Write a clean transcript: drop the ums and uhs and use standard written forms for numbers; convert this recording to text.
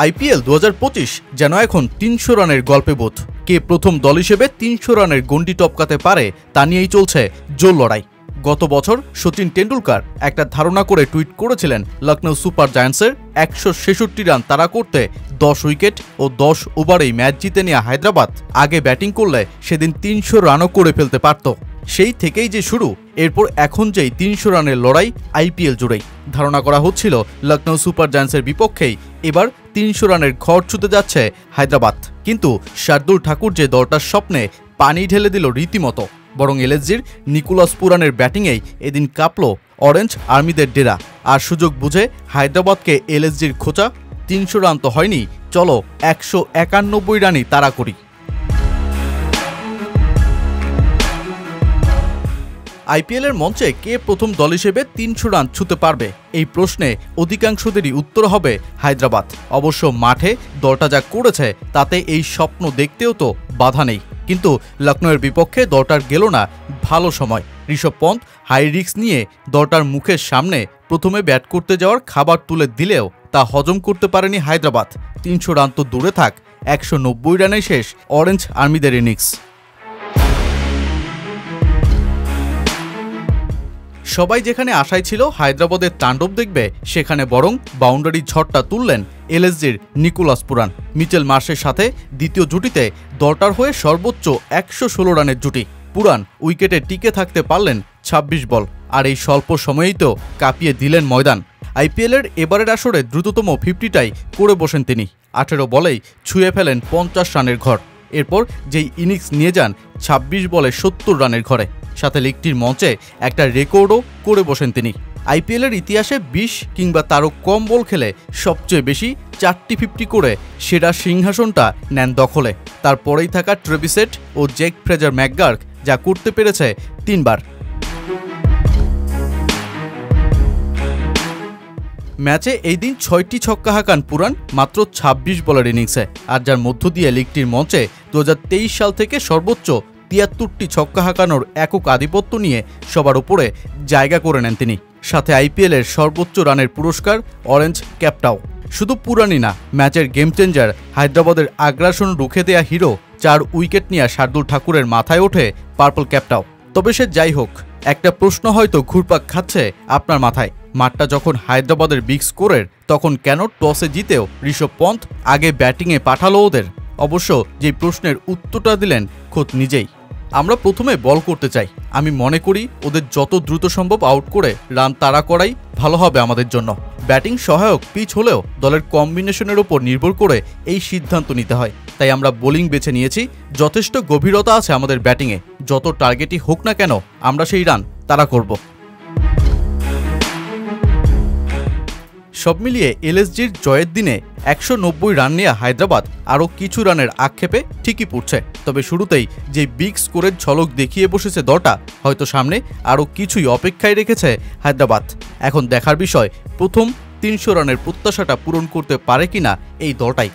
IPL 2025 যেন এখন 300 রানের গল্পে বোধ। কে প্রথম দল হিসেবে 300 রানের গন্ডি টপকাতে পারে তা নিয়েই চলছে জোর লড়াই। গত বছর সচিন টেন্ডুলকার একটা ধারণা করে টুইট করেছিলেন লখনৌ সুপার জায়ান্টসের 166 রান তাড়া করতে 10 উইকেট ও 10 ওভারেই ম্যাচ জিতে নেওয়া হায়দ্রাবাদ আগে ব্যাটিং করলে সেদিন 300 রানও করে ফেলতে পারত। সেই থেকেই যে শুরু, এরপর এখন যেই 300 রানের লড়াই আইপিএল জুড়েই। ধারণা করা হচ্ছিল লখনৌ সুপার জায়ান্টসের বিপক্ষেই এবার 300 রানের ঘর ছুঁতে যাচ্ছে হায়দ্রাবাদ, কিন্তু শার্দুল ঠাকুর যে দলটার স্বপ্নে পানি ঢেলে দিল রীতিমতো। বরং এলএসজির নিকোলাস পুরানের ব্যাটিংয়েই এদিন কাঁপল অরেঞ্জ আর্মিদের ডেরা। আর সুযোগ বুঝে হায়দ্রাবাদকে এলএসজির খোঁচা। 300 রান তো হয়নি, চলো 191 রানই তাড়া করি। আইপিএলের মঞ্চে কে প্রথম দল হিসেবে 300 রান ছুঁতে পারবে, এই প্রশ্নে অধিকাংশদেরই উত্তর হবে হায়দ্রাবাদ। অবশ্য মাঠে দলটা যা করেছে তাতে এই স্বপ্ন দেখতেও তো বাধা নেই। কিন্তু লখনৌয়ের বিপক্ষে দলটার গেল না ভালো সময়। ঋষভ পন্থ হাই রিস্ক নিয়ে দলটার মুখের সামনে প্রথমে ব্যাট করতে যাওয়ার খাবার তুলে দিলেও তা হজম করতে পারেনি হায়দ্রাবাদ। 300 রান তো দূরে থাক, 190 রানেই শেষ অরেঞ্জ আর্মিদের ইনিংস। সবাই যেখানে আশায় ছিল হায়দ্রাবাদের তাণ্ডব দেখবে, সেখানে বরং বাউন্ডারি ঝড়টা তুললেন এলএসজির নিকোলাস পুরান। মিচেল মার্শের সাথে দ্বিতীয় জুটিতে দলটার হয়ে সর্বোচ্চ 116 রানের জুটি। পুরান উইকেটে টিকে থাকতে পারলেন 26 বল, আর এই স্বল্প সময়েই তো কাঁপিয়ে দিলেন ময়দান। আইপিএলের এবারের আসরে দ্রুততম 50টাই করে বসেন তিনি। 18 বলেই ছুঁয়ে ফেলেন 50 রানের ঘর। এরপর যেই ইনিংস নিয়ে যান 26 বলে 70 রানের ঘরে, সাথে লিগটির মঞ্চে একটা রেকর্ডও করে বসেন তিনি। আইপিএলের ইতিহাসে 20 কিংবা তারও কম বল খেলে সবচেয়ে বেশি 4টি 50 করে সেরা সিংহাসনটা নেন দখলে। তারপরেই থাকা ট্রেভিসেট ও জ্যাক ফ্রেজার ম্যাকগার্ক যা করতে পেরেছে 3 বার। ম্যাচে এই দিন 6টি ছক্কা হাঁকান পুরান মাত্র 26 বলের ইনিংসে, আর যার মধ্য দিয়ে লিগটির মঞ্চে 2023 সাল থেকে সর্বোচ্চ 73টি ছক্কা হাঁকানোর একক আধিপত্য নিয়ে সবার উপরে জায়গা করে নেন তিনি। সাথে আইপিএলের সর্বোচ্চ রানের পুরস্কার অরেঞ্জ ক্যাপটাও। শুধু পুরানই না, ম্যাচের গেম চেঞ্জার হায়দ্রাবাদের আগ্রাসন রুখে দেয়া হিরো 4 উইকেট নিয়ে শার্দুল ঠাকুরের মাথায় ওঠে পার্পল ক্যাপটাও। তবে সে যাই হোক, একটা প্রশ্ন হয়তো ঘুরপাক খাচ্ছে আপনার মাথায়, মাঠটা যখন হায়দ্রাবাদের বিগ স্কোরের, তখন কেন টসে জিতেও ঋষভ পন্থ আগে ব্যাটিংয়ে পাঠালো ওদের? অবশ্য যে প্রশ্নের উত্তরটা দিলেন খোদ নিজেই। আমরা প্রথমে বল করতে চাই, আমি মনে করি ওদের যত দ্রুত সম্ভব আউট করে রান তাড়া করাই ভালো হবে আমাদের জন্য। ব্যাটিং সহায়ক পিচ হলেও দলের কম্বিনেশনের উপর নির্ভর করে এই সিদ্ধান্ত নিতে হয়। তাই আমরা বোলিং বেছে নিয়েছি, যথেষ্ট গভীরতা আছে আমাদের ব্যাটিংয়ে। যত টার্গেটই হোক না কেন, আমরা সেই রান তাড়া করব। সব মিলিয়ে এলএসজির জয়ের দিনে 190 রান নিয়ে হায়দ্রাবাদ আরও কিছু রানের আক্ষেপে ঠিকই পড়ছে। তবে শুরুতেই যে বিগ স্কোরের ঝলক দেখিয়ে বসেছে দলটা, হয়তো সামনে আরও কিছুই অপেক্ষায় রেখেছে হায়দ্রাবাদ। এখন দেখার বিষয় প্রথম 300 রানের প্রত্যাশাটা পূরণ করতে পারে কিনা এই দলটাই।